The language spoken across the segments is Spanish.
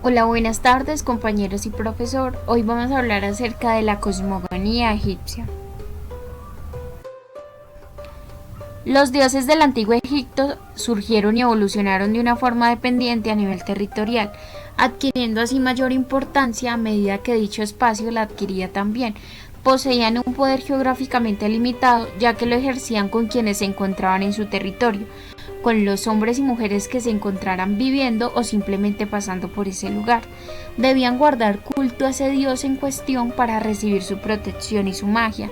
Hola, buenas tardes compañeros y profesor. Hoy vamos a hablar acerca de la cosmogonía egipcia. Los dioses del antiguo Egipto surgieron y evolucionaron de una forma dependiente a nivel territorial, adquiriendo así mayor importancia a medida que dicho espacio la adquiría también. Poseían un poder geográficamente limitado, ya que lo ejercían con quienes se encontraban en su territorio, con los hombres y mujeres que se encontraran viviendo o simplemente pasando por ese lugar. Debían guardar culto a ese dios en cuestión para recibir su protección y su magia.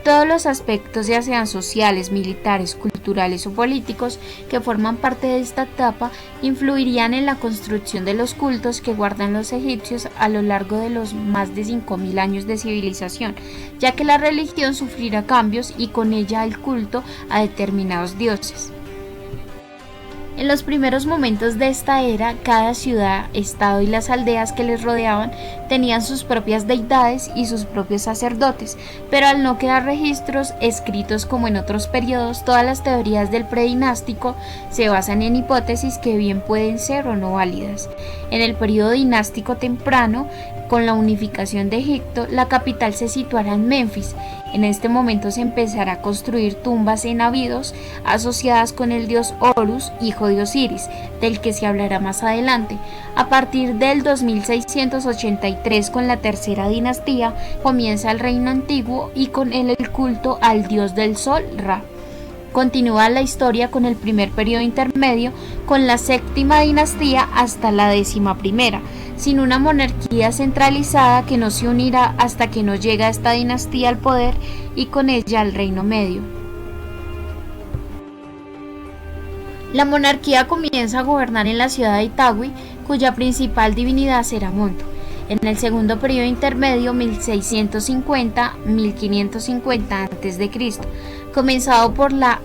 Todos los aspectos, ya sean sociales, militares, culturales o políticos, que forman parte de esta etapa, influirían en la construcción de los cultos que guardan los egipcios a lo largo de los más de 5000 años de civilización, ya que la religión sufrirá cambios y con ella el culto a determinados dioses. En los primeros momentos de esta era, cada ciudad, estado y las aldeas que les rodeaban tenían sus propias deidades y sus propios sacerdotes, pero al no quedar registros escritos como en otros periodos, todas las teorías del predinástico se basan en hipótesis que bien pueden ser o no válidas. En el periodo dinástico temprano, con la unificación de Egipto, la capital se situará en Menfis. En este momento se empezará a construir tumbas en Abidos asociadas con el dios Horus, hijo de Osiris, del que se hablará más adelante. A partir del 2683, con la tercera dinastía, comienza el reino antiguo y con él el culto al dios del sol, Ra. Continúa la historia con el primer periodo intermedio, con la séptima dinastía hasta la 11ª, sin una monarquía centralizada que no se unirá hasta que no llega esta dinastía al poder y con ella al Reino Medio. La monarquía comienza a gobernar en la ciudad de Itaúi, cuya principal divinidad será Monto. En el segundo periodo intermedio, 1650-1550 a.C., comenzado por la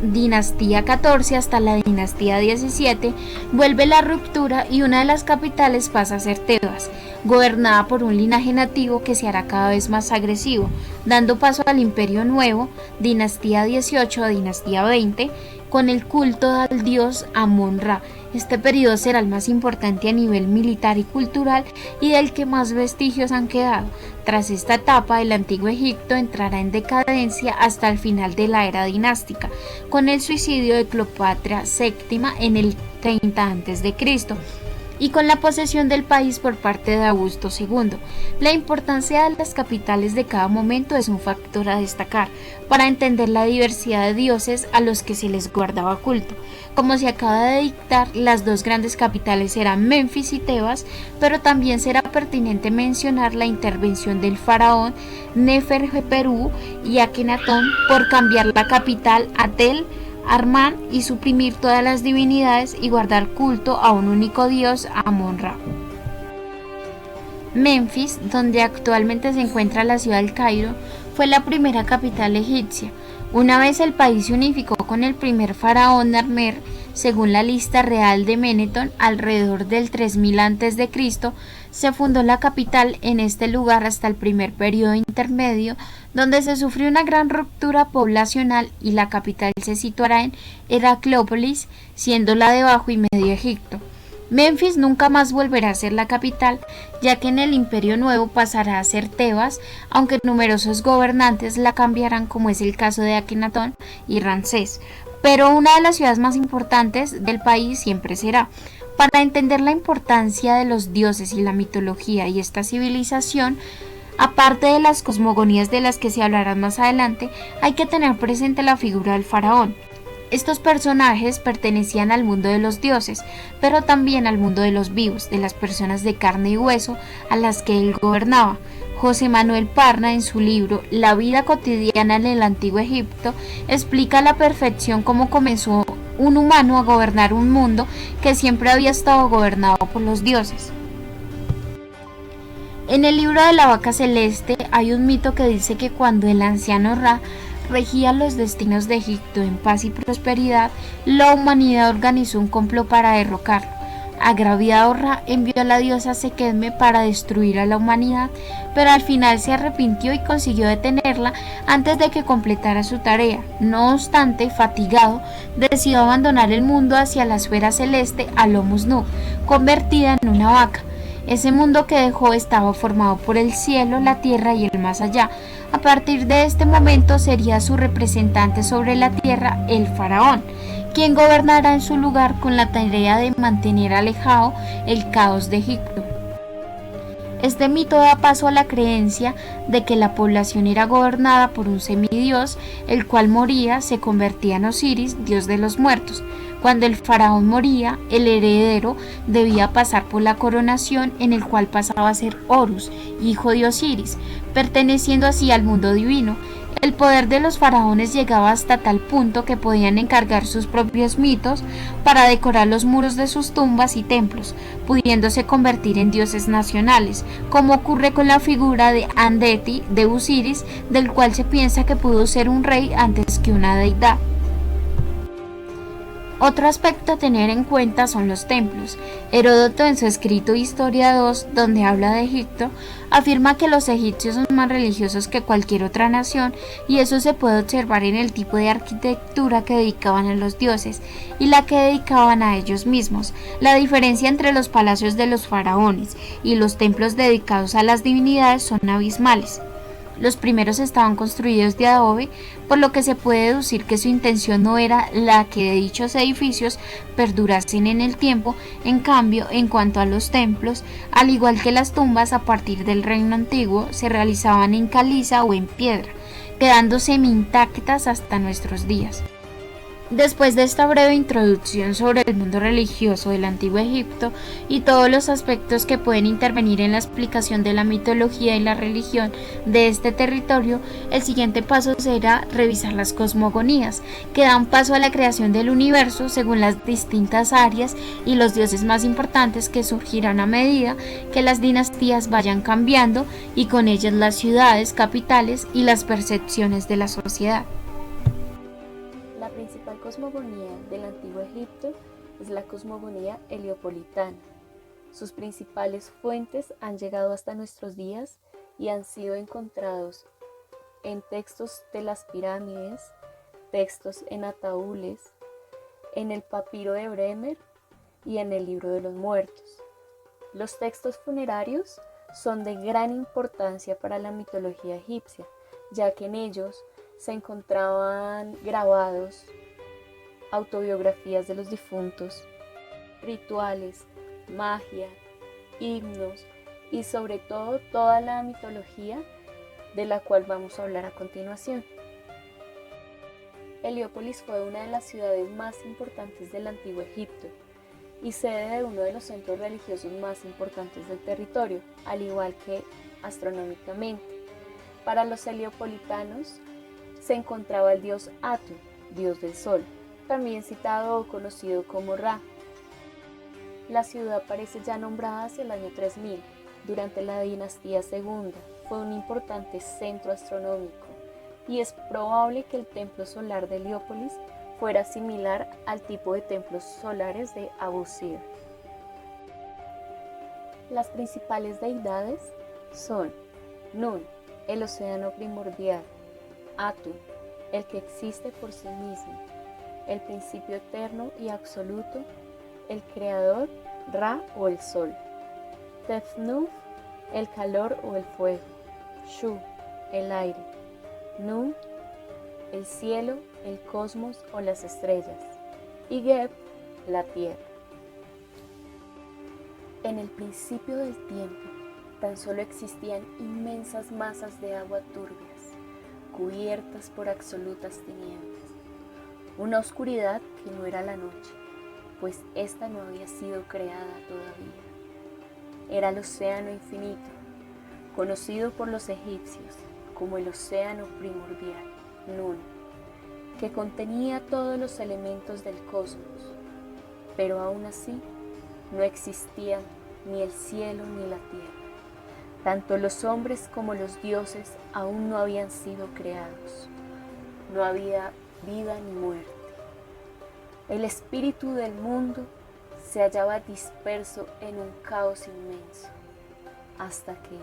dinastía 14 hasta la dinastía 17, vuelve la ruptura y una de las capitales pasa a ser Tebas, gobernada por un linaje nativo que se hará cada vez más agresivo, dando paso al Imperio Nuevo, dinastía 18 a dinastía 20, con el culto al dios Amón-Ra. Este periodo será el más importante a nivel militar y cultural y del que más vestigios han quedado. Tras esta etapa, el antiguo Egipto entrará en decadencia hasta el final de la era dinástica, con el suicidio de Cleopatra VII en el 30 a.C., y con la posesión del país por parte de Augusto II. La importancia de las capitales de cada momento es un factor a destacar para entender la diversidad de dioses a los que se les guardaba culto. Como se acaba de dictar, las dos grandes capitales eran Menfis y Tebas, pero también será pertinente mencionar la intervención del faraón Neferperú y Akenatón por cambiar la capital a Tel Armán y suprimir todas las divinidades y guardar culto a un único dios, Amón-Ra. Menfis, donde actualmente se encuentra la ciudad del Cairo, fue la primera capital egipcia. Una vez el país se unificó con el primer faraón Narmer, según la lista real de Menetón, alrededor del 3000 a.C., se fundó la capital en este lugar hasta el primer periodo intermedio, donde se sufrió una gran ruptura poblacional y la capital se situará en Heraclópolis, siendo la de Bajo y Medio Egipto. Menfis nunca más volverá a ser la capital, ya que en el Imperio Nuevo pasará a ser Tebas, aunque numerosos gobernantes la cambiarán, como es el caso de Akenatón y Ramsés. Pero una de las ciudades más importantes del país siempre será. Para entender la importancia de los dioses y la mitología y esta civilización, aparte de las cosmogonías de las que se hablarán más adelante, hay que tener presente la figura del faraón. Estos personajes pertenecían al mundo de los dioses, pero también al mundo de los vivos, de las personas de carne y hueso a las que él gobernaba. José Manuel Parna, en su libro La vida cotidiana en el Antiguo Egipto, explica a la perfección cómo comenzó un humano a gobernar un mundo que siempre había estado gobernado por los dioses. En el libro de la vaca celeste hay un mito que dice que cuando el anciano Ra regía los destinos de Egipto en paz y prosperidad, la humanidad organizó un complot para derrocarlo. Agraviado, Ra envió a la diosa Sekhmet para destruir a la humanidad, pero al final se arrepintió y consiguió detenerla antes de que completara su tarea. No obstante, fatigado, decidió abandonar el mundo hacia la esfera celeste a Lomus Nu, convertida en una vaca. Ese mundo que dejó estaba formado por el cielo, la tierra y el más allá. A partir de este momento sería su representante sobre la tierra, el faraón, quien gobernará en su lugar con la tarea de mantener alejado el caos de Egipto. Este mito da paso a la creencia de que la población era gobernada por un semidios, el cual moría, se convertía en Osiris, dios de los muertos. Cuando el faraón moría, el heredero debía pasar por la coronación, en el cual pasaba a ser Horus, hijo de Osiris, perteneciendo así al mundo divino. El poder de los faraones llegaba hasta tal punto que podían encargar sus propios mitos para decorar los muros de sus tumbas y templos, pudiéndose convertir en dioses nacionales, como ocurre con la figura de Andeti de Osiris, del cual se piensa que pudo ser un rey antes que una deidad. Otro aspecto a tener en cuenta son los templos. Heródoto, en su escrito Historia 2, donde habla de Egipto, afirma que los egipcios son más religiosos que cualquier otra nación, y eso se puede observar en el tipo de arquitectura que dedicaban a los dioses y la que dedicaban a ellos mismos. La diferencia entre los palacios de los faraones y los templos dedicados a las divinidades son abismales. Los primeros estaban construidos de adobe, por lo que se puede deducir que su intención no era la que dichos edificios perdurasen en el tiempo. En cambio, en cuanto a los templos, al igual que las tumbas a partir del reino antiguo, se realizaban en caliza o en piedra, quedando semi-intactas hasta nuestros días. Después de esta breve introducción sobre el mundo religioso del Antiguo Egipto y todos los aspectos que pueden intervenir en la explicación de la mitología y la religión de este territorio, el siguiente paso será revisar las cosmogonías, que dan paso a la creación del universo según las distintas áreas y los dioses más importantes que surgirán a medida que las dinastías vayan cambiando y con ellas las ciudades, capitales y las percepciones de la sociedad. La principal cosmogonía del Antiguo Egipto es la cosmogonía heliopolitana. Sus principales fuentes han llegado hasta nuestros días y han sido encontrados en textos de las pirámides, textos en ataúdes, en el papiro de Bremer y en el libro de los muertos. Los textos funerarios son de gran importancia para la mitología egipcia, ya que en ellos se encontraban grabados autobiografías de los difuntos, rituales, magia, himnos y sobre todo toda la mitología de la cual vamos a hablar a continuación. Heliópolis fue una de las ciudades más importantes del Antiguo Egipto y sede de uno de los centros religiosos más importantes del territorio, al igual que astronómicamente. Para los heliopolitanos se encontraba el dios Atu, dios del sol, también citado o conocido como Ra. La ciudad aparece ya nombrada hacia el año 3000, durante la dinastía segunda. Fue un importante centro astronómico y es probable que el templo solar de Heliópolis fuera similar al tipo de templos solares de Abu-Sir. Las principales deidades son Nun, el océano primordial; Atu, el que existe por sí mismo, el principio eterno y absoluto; el creador, Ra o el sol; Tefnut, el calor o el fuego; Shu, el aire; Nun, el cielo, el cosmos o las estrellas; y Geb, la tierra. En el principio del tiempo, tan solo existían inmensas masas de agua turbias, cubiertas por absolutas tinieblas, una oscuridad que no era la noche, pues ésta no había sido creada todavía. Era el océano infinito, conocido por los egipcios como el océano primordial, Nun, que contenía todos los elementos del cosmos, pero aún así no existían ni el cielo ni la tierra. Tanto los hombres como los dioses aún no habían sido creados. No había vida ni muerte. El espíritu del mundo se hallaba disperso en un caos inmenso, hasta que,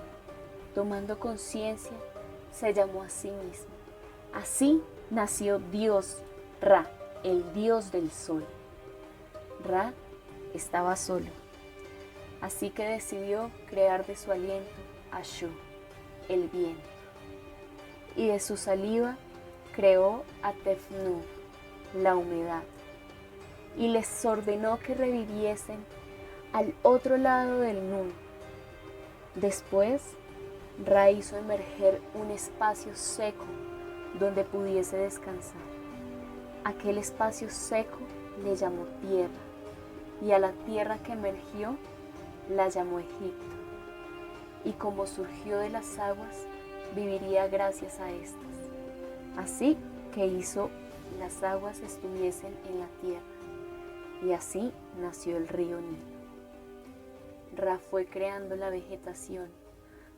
tomando conciencia, se llamó a sí mismo. Así nació Dios Ra, el dios del sol. Ra estaba solo. Así que decidió crear de su aliento a Shu, el viento, y de su saliva creó a Tefnut, la humedad, y les ordenó que reviviesen al otro lado del Nun. Después, Ra hizo emerger un espacio seco donde pudiese descansar. Aquel espacio seco le llamó tierra, y a la tierra que emergió la llamó Egipto. Y como surgió de las aguas, viviría gracias a estas. Así que hizo las aguas estuviesen en la tierra, y así nació el río Nilo. Ra fue creando la vegetación,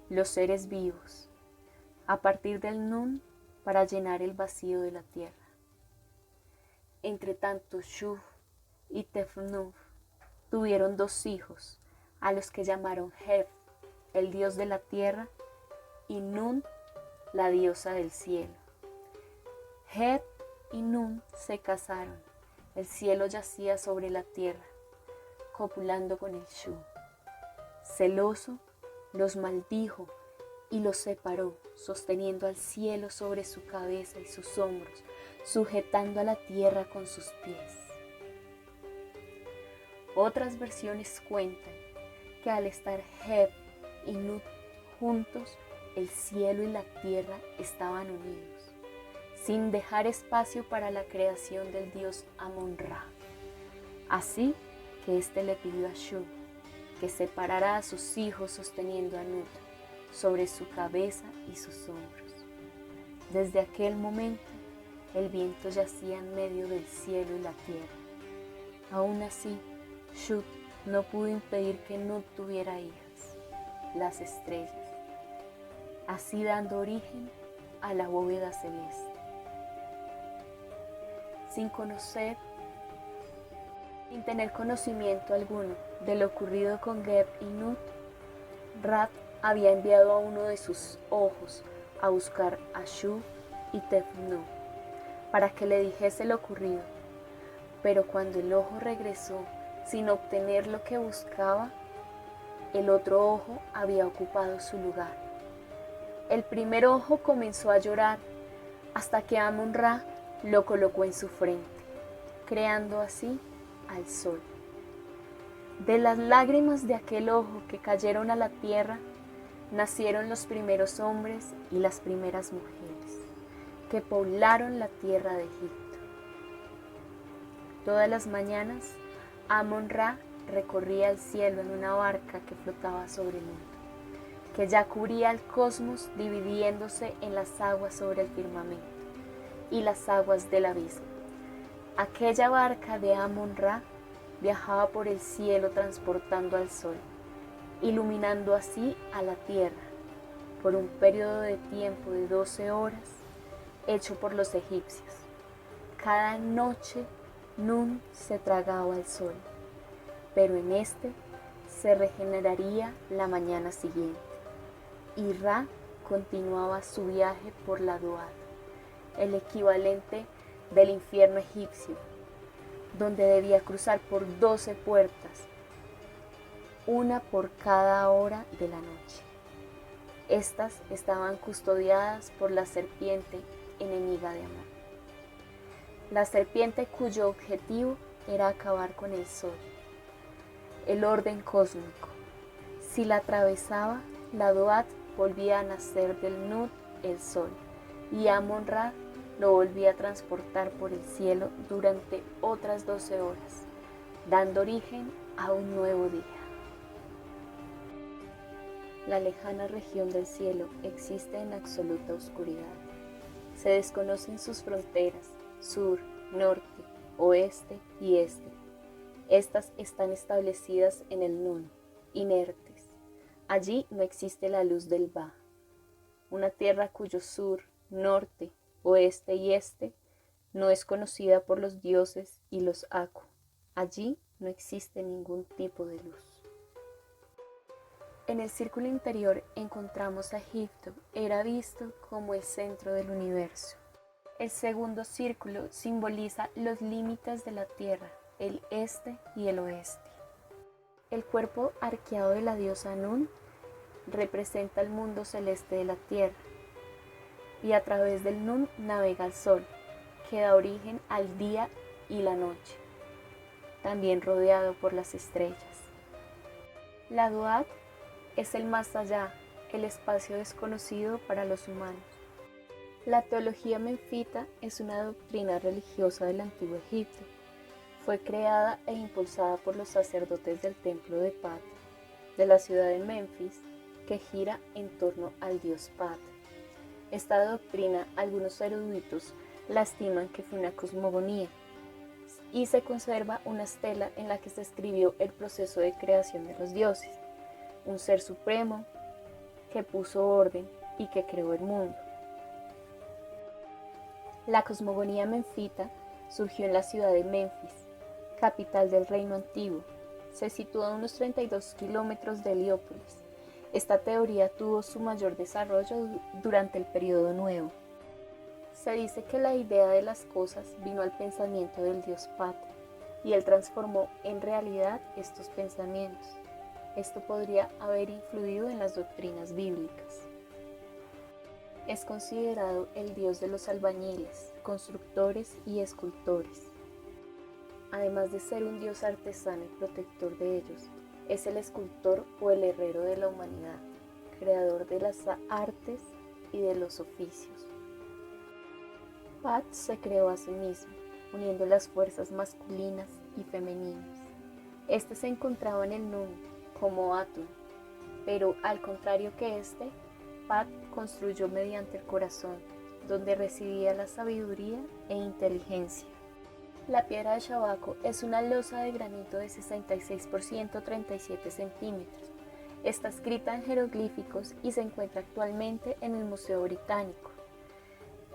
los seres vivos, a partir del Nun para llenar el vacío de la tierra. Entre tanto, Shu y Tefnut tuvieron 2 hijos, a los que llamaron Heb, el dios de la tierra, y Nun, la diosa del cielo. Heb y Nun se casaron. El cielo yacía sobre la tierra, copulando con el Shu. Celoso, los maldijo y los separó, sosteniendo al cielo sobre su cabeza y sus hombros, sujetando a la tierra con sus pies. Otras versiones cuentan que al estar Heb y Nut juntos, el cielo y la tierra estaban unidos, sin dejar espacio para la creación del dios Amon-Ra. Así que éste le pidió a Shu que separara a sus hijos sosteniendo a Nut sobre su cabeza y sus hombros. Desde aquel momento, el viento yacía en medio del cielo y la tierra. Aún así, Shu no pudo impedir que Nut tuviera hijas, las estrellas, así dando origen a la bóveda celeste. Sin tener conocimiento alguno de lo ocurrido con Geb y Nut, Ra había enviado a uno de sus ojos a buscar a Shu y Tefnut para que le dijese lo ocurrido. Pero cuando el ojo regresó sin obtener lo que buscaba, el otro ojo había ocupado su lugar. El primer ojo comenzó a llorar hasta que Amon-Ra lo colocó en su frente, creando así al sol. De las lágrimas de aquel ojo que cayeron a la tierra, nacieron los primeros hombres y las primeras mujeres, que poblaron la tierra de Egipto. Todas las mañanas, Amon-Ra recorría el cielo en una barca que flotaba sobre el mundo, que ya cubría el cosmos, dividiéndose en las aguas sobre el firmamento y las aguas del abismo. Aquella barca de Amon-Ra viajaba por el cielo transportando al sol, iluminando así a la tierra por un periodo de tiempo de 12 horas, hecho por los egipcios. Cada noche Nun se tragaba al sol, pero en este se regeneraría la mañana siguiente, y Ra continuaba su viaje por la Duat, el equivalente del infierno egipcio, donde debía cruzar por 12 puertas, una por cada hora de la noche. Estas estaban custodiadas por la serpiente enemiga de Amón, la serpiente cuyo objetivo era acabar con el sol, el orden cósmico. Si la atravesaba, la Duat volvía a nacer del Nut, el sol, y Amon-Ra lo volvía a transportar por el cielo durante otras 12 horas, dando origen a un nuevo día. La lejana región del cielo existe en absoluta oscuridad. Se desconocen sus fronteras, sur, norte, oeste y este. Estas están establecidas en el Nun, inertes. Allí no existe la luz del Ba, una tierra cuyo sur, norte, oeste y este no es conocida por los dioses y los Aku. Allí no existe ningún tipo de luz. En el círculo interior encontramos a Egipto, era visto como el centro del universo. El segundo círculo simboliza los límites de la tierra, el este y el oeste. El cuerpo arqueado de la diosa Nun representa el mundo celeste de la tierra, y a través del Nun navega el sol, que da origen al día y la noche, también rodeado por las estrellas. La Duat es el más allá, el espacio desconocido para los humanos. La teología menfita es una doctrina religiosa del Antiguo Egipto. Fue creada e impulsada por los sacerdotes del templo de Pat, de la ciudad de Memphis, que gira en torno al dios Pat. Esta doctrina, algunos eruditos la estiman que fue una cosmogonía, y se conserva una estela en la que se escribió el proceso de creación de los dioses, un ser supremo que puso orden y que creó el mundo. La cosmogonía menfita surgió en la ciudad de Memphis, capital del reino antiguo. Se sitúa a unos 32 kilómetros de Heliópolis. Esta teoría tuvo su mayor desarrollo durante el Período Nuevo. Se dice que la idea de las cosas vino al pensamiento del dios Pat, y él transformó en realidad estos pensamientos. Esto podría haber influido en las doctrinas bíblicas. Es considerado el dios de los albañiles, constructores y escultores. Además de ser un dios artesano y protector de ellos, es el escultor o el herrero de la humanidad, creador de las artes y de los oficios. Pat se creó a sí mismo, uniendo las fuerzas masculinas y femeninas. Este se encontraba en el Nun, como Atun, pero al contrario que este, Pat construyó mediante el corazón, donde residía la sabiduría e inteligencia. La piedra de Shabaco es una losa de granito de 66 por 137 centímetros. Está escrita en jeroglíficos y se encuentra actualmente en el Museo Británico.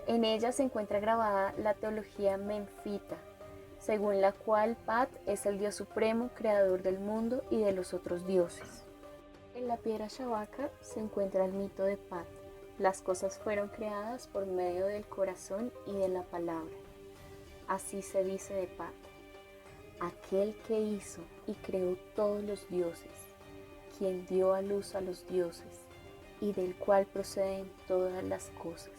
En ella se encuentra grabada la teología menfita, según la cual Pat es el dios supremo, creador del mundo y de los otros dioses. En la piedra Shabaka se encuentra el mito de Pat. Las cosas fueron creadas por medio del corazón y de la palabra. Así se dice de Pat: aquel que hizo y creó todos los dioses, quien dio a luz a los dioses, y del cual proceden todas las cosas,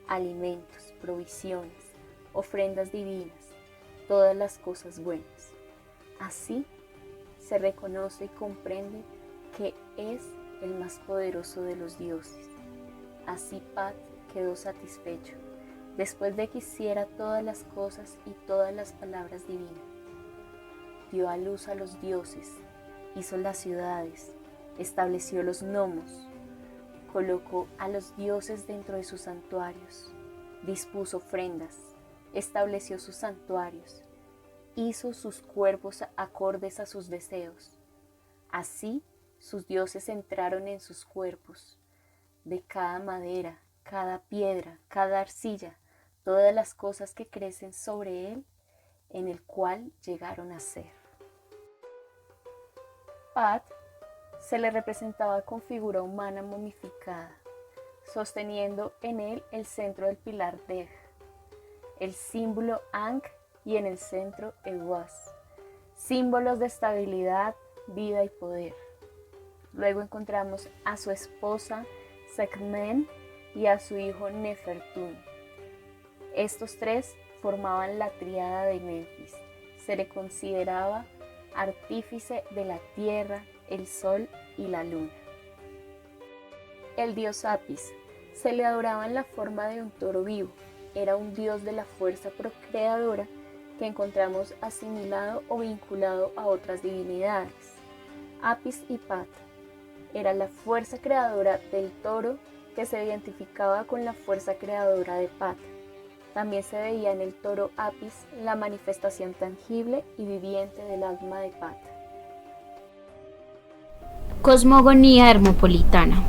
alimentos, provisiones, ofrendas divinas, todas las cosas buenas. Así se reconoce y comprende que es el más poderoso de los dioses. Así Pat quedó satisfecho, después de que hiciera todas las cosas y todas las palabras divinas. Dio a luz a los dioses, hizo las ciudades, estableció los gnomos, colocó a los dioses dentro de sus santuarios, dispuso ofrendas, estableció sus santuarios, hizo sus cuerpos acordes a sus deseos. Así sus dioses entraron en sus cuerpos, de cada madera, cada piedra, cada arcilla, todas las cosas que crecen sobre él, en el cual llegaron a ser. Pat se le representaba con figura humana momificada, sosteniendo en él el centro del pilar Dej, el símbolo Ankh y en el centro el Was, símbolos de estabilidad, vida y poder. Luego encontramos a su esposa Sekhmet y a su hijo Nefertun. Estos tres formaban la tríada de Memphis. Se le consideraba artífice de la tierra, el sol y la luna. El dios Apis se le adoraba en la forma de un toro vivo. Era un dios de la fuerza procreadora que encontramos asimilado o vinculado a otras divinidades. Apis y Pat era la fuerza creadora del toro que se identificaba con la fuerza creadora de Pat. También se veía en el toro Apis la manifestación tangible y viviente del alma de Pat. Cosmogonía hermopolitana.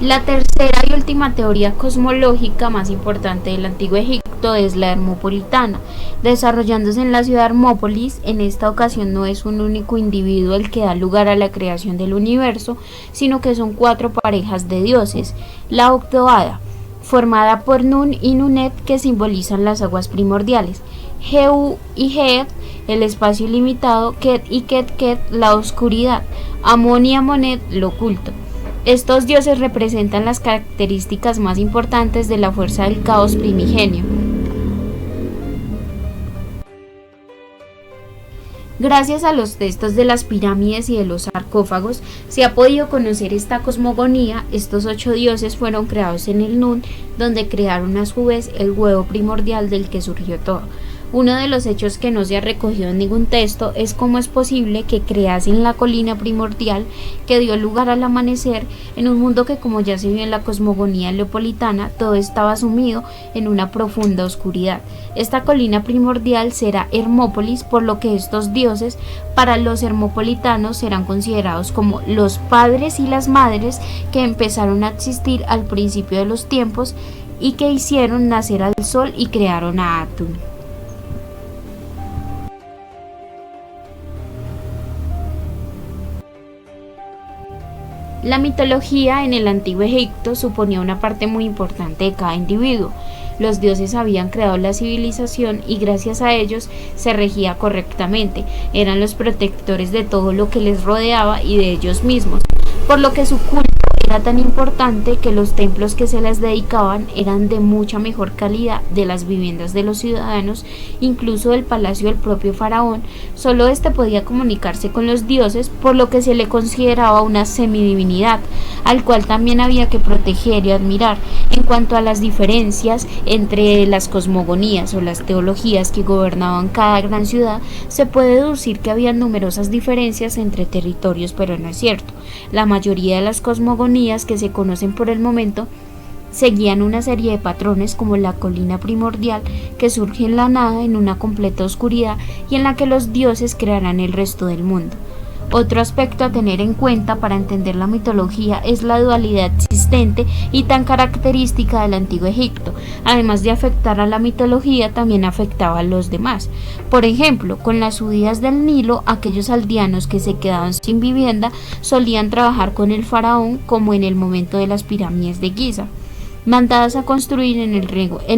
La tercera y última teoría cosmológica más importante del Antiguo Egipto es la hermopolitana, desarrollándose en la ciudad de Hermópolis. En esta ocasión no es un único individuo el que da lugar a la creación del universo, sino que son 4 parejas de dioses. La Octoada, formada por Nun y Nunet, que simbolizan las aguas primordiales. Heu y Het, el espacio ilimitado, Ket y Ket, la oscuridad, Amon y Amonet, lo oculto. Estos dioses representan las características más importantes de la fuerza del caos primigenio. Gracias a los textos de las pirámides y de los sarcófagos se ha podido conocer esta cosmogonía. Estos 8 dioses fueron creados en el Nun, donde crearon a su vez el huevo primordial del que surgió todo. Uno de los hechos que no se ha recogido en ningún texto es cómo es posible que creasen la colina primordial que dio lugar al amanecer en un mundo que, como ya se vio en la cosmogonía leopolitana, todo estaba sumido en una profunda oscuridad. Esta colina primordial será Hermópolis, por lo que estos dioses para los hermopolitanos serán considerados como los padres y las madres que empezaron a existir al principio de los tiempos y que hicieron nacer al sol y crearon a Atún. La mitología en el antiguo Egipto suponía una parte muy importante de cada individuo. Los dioses habían creado la civilización y gracias a ellos se regía correctamente. Eran los protectores de todo lo que les rodeaba y de ellos mismos, por lo que su culto era tan importante que los templos que se les dedicaban eran de mucha mejor calidad de las viviendas de los ciudadanos, incluso del palacio del propio faraón. Solo éste podía comunicarse con los dioses, por lo que se le consideraba una semidivinidad, al cual también había que proteger y admirar. En cuanto a las diferencias entre las cosmogonías o las teologías que gobernaban cada gran ciudad, se puede deducir que había numerosas diferencias entre territorios, pero no es cierto. La mayoría de las cosmogonías que se conocen por el momento seguían una serie de patrones, como la colina primordial que surge en la nada en una completa oscuridad y en la que los dioses crearán el resto del mundo. Otro aspecto a tener en cuenta para entender la mitología es la dualidad existente y tan característica del antiguo Egipto. Además de afectar a la mitología, también afectaba a los demás. Por ejemplo, con las subidas del Nilo, aquellos aldeanos que se quedaban sin vivienda solían trabajar con el faraón, como en el momento de las pirámides de Giza, mandadas a construir en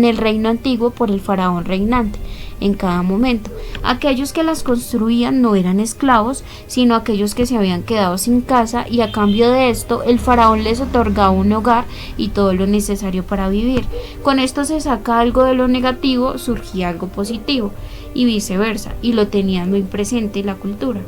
el reino antiguo por el faraón reinante. En cada momento, aquellos que las construían no eran esclavos, sino aquellos que se habían quedado sin casa, y a cambio de esto el faraón les otorgaba un hogar y todo lo necesario para vivir. Con esto se saca algo de lo negativo, surgía algo positivo, y viceversa, y lo tenían muy presente la cultura.